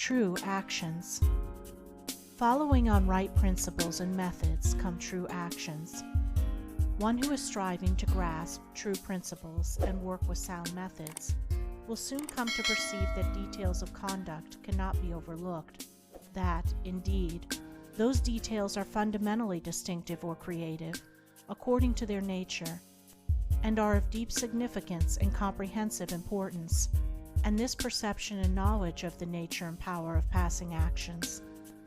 True actions. Following on right principles and methods come true actions. One who is striving to grasp true principles and work with sound methods will soon come to perceive that details of conduct cannot be overlooked, that, indeed, those details are fundamentally distinctive or creative, according to their nature, and are of deep significance and comprehensive importance, and this perception and knowledge of the nature and power of passing actions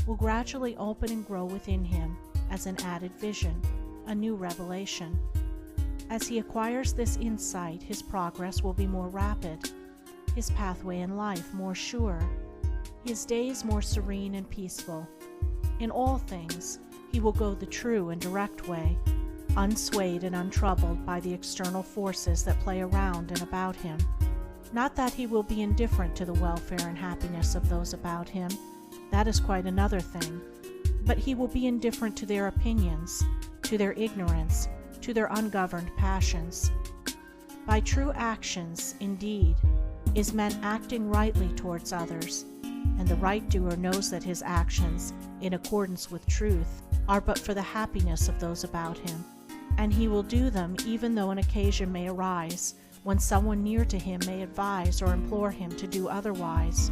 will gradually open and grow within him as an added vision, a new revelation. As he acquires this insight, his progress will be more rapid, his pathway in life more sure, his days more serene and peaceful. In all things, he will go the true and direct way, unswayed and untroubled by the external forces that play around and about him. Not that he will be indifferent to the welfare and happiness of those about him, that is quite another thing, but he will be indifferent to their opinions, to their ignorance, to their ungoverned passions. By true actions, indeed, is meant acting rightly towards others, and the right doer knows that his actions, in accordance with truth, are but for the happiness of those about him, and he will do them even though an occasion may arise when someone near to him may advise or implore him to do otherwise.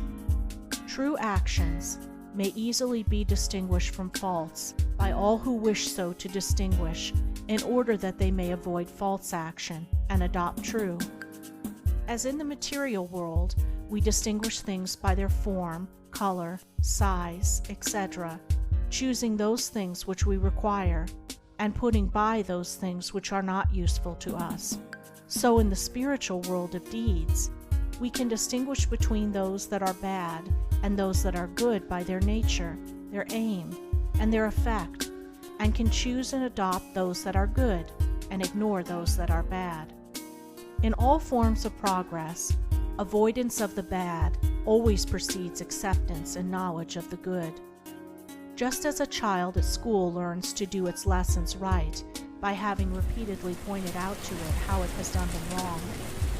True actions may easily be distinguished from false by all who wish so to distinguish, in order that they may avoid false action and adopt true. As in the material world, we distinguish things by their form, color, size, etc., choosing those things which we require, and putting by those things which are not useful to us. So in the spiritual world of deeds, we can distinguish between those that are bad and those that are good by their nature, their aim, and their effect, and can choose and adopt those that are good and ignore those that are bad. In all forms of progress, avoidance of the bad always precedes acceptance and knowledge of the good. Just as a child at school learns to do its lessons right by having repeatedly pointed out to it how it has done them wrong,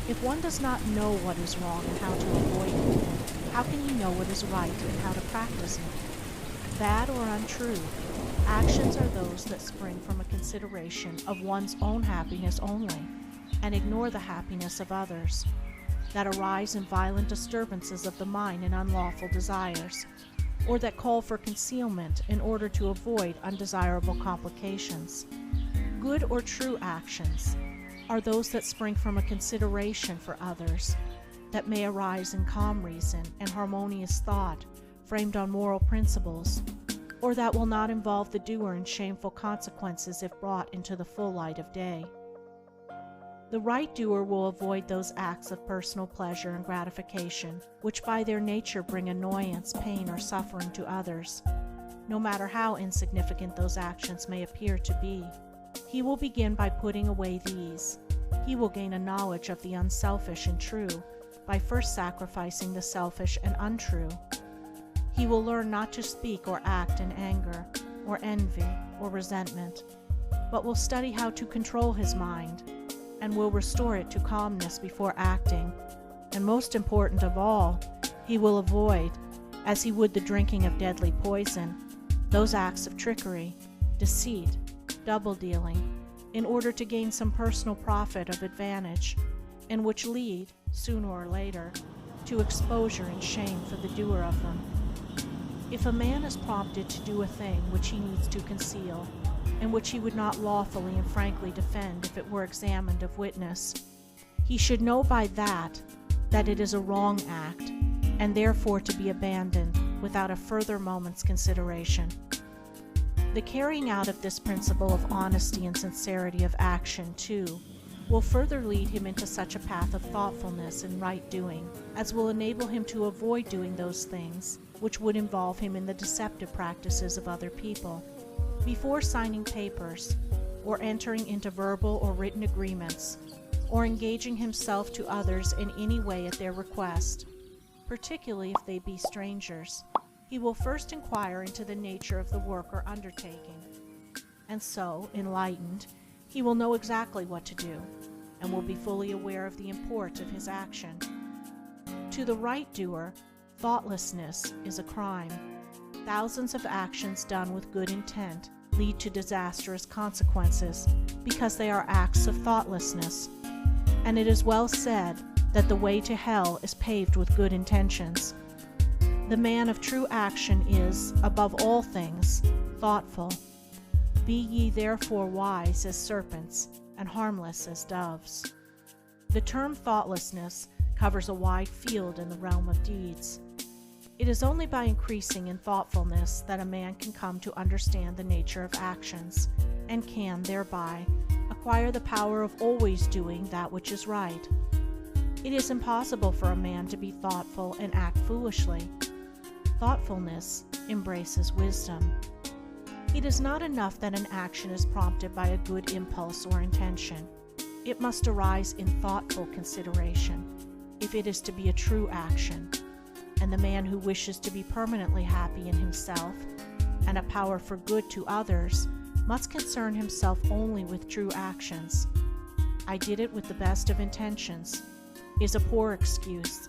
if one does not know what is wrong and how to avoid it, how can you know what is right and how to practice it? Bad or untrue, actions are those that spring from a consideration of one's own happiness only, and ignore the happiness of others, that arise in violent disturbances of the mind and unlawful desires, or that call for concealment in order to avoid undesirable complications. Good or true actions are those that spring from a consideration for others, that may arise in calm reason and harmonious thought framed on moral principles, or that will not involve the doer in shameful consequences if brought into the full light of day. The right doer will avoid those acts of personal pleasure and gratification which by their nature bring annoyance, pain, or suffering to others, no matter how insignificant those actions may appear to be. He will begin by putting away these. He will gain a knowledge of the unselfish and true by first sacrificing the selfish and untrue. He will learn not to speak or act in anger, or envy, or resentment, but will study how to control his mind, and will restore it to calmness before acting, and most important of all, he will avoid, as he would the drinking of deadly poison, those acts of trickery, deceit, double-dealing, in order to gain some personal profit of advantage, and which lead, sooner or later, to exposure and shame for the doer of them. If a man is prompted to do a thing which he needs to conceal, and which he would not lawfully and frankly defend if it were examined of witness, he should know by that it is a wrong act, and therefore to be abandoned without a further moment's consideration. The carrying out of this principle of honesty and sincerity of action, too, will further lead him into such a path of thoughtfulness and right doing as will enable him to avoid doing those things which would involve him in the deceptive practices of other people. Before signing papers, or entering into verbal or written agreements, or engaging himself to others in any way at their request, particularly if they be strangers, he will first inquire into the nature of the work or undertaking, and so, enlightened, he will know exactly what to do, and will be fully aware of the import of his action. To the right doer, Thoughtlessness is a crime. Thousands of actions done with good intent lead to disastrous consequences because they are acts of thoughtlessness. And it is well said that the way to hell is paved with good intentions. The man of true action is, above all things, thoughtful. Be ye therefore wise as serpents and harmless as doves. The term thoughtlessness covers a wide field in the realm of deeds. It is only by increasing in thoughtfulness that a man can come to understand the nature of actions, and can, thereby, acquire the power of always doing that which is right. It is impossible for a man to be thoughtful and act foolishly. Thoughtfulness embraces wisdom. It is not enough that an action is prompted by a good impulse or intention. It must arise in thoughtful consideration, if it is to be a true action. And the man who wishes to be permanently happy in himself and a power for good to others must concern himself only with true actions. "I did it with the best of intentions" is a poor excuse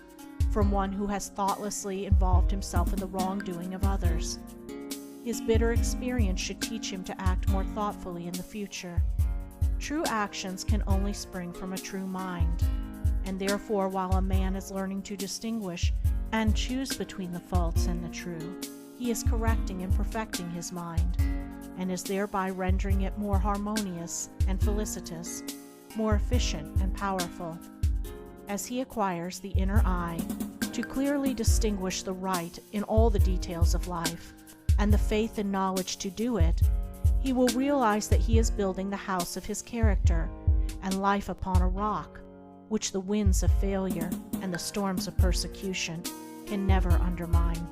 from one who has thoughtlessly involved himself in the wrongdoing of others. His bitter experience should teach him to act more thoughtfully in the future. True actions can only spring from a true mind, and therefore while a man is learning to distinguish and choose between the false and the true, he is correcting and perfecting his mind, and is thereby rendering it more harmonious and felicitous, more efficient and powerful. As he acquires the inner eye to clearly distinguish the right in all the details of life, and the faith and knowledge to do it, he will realize that he is building the house of his character and life upon a rock, which the winds of failure and the storms of persecution can never undermine.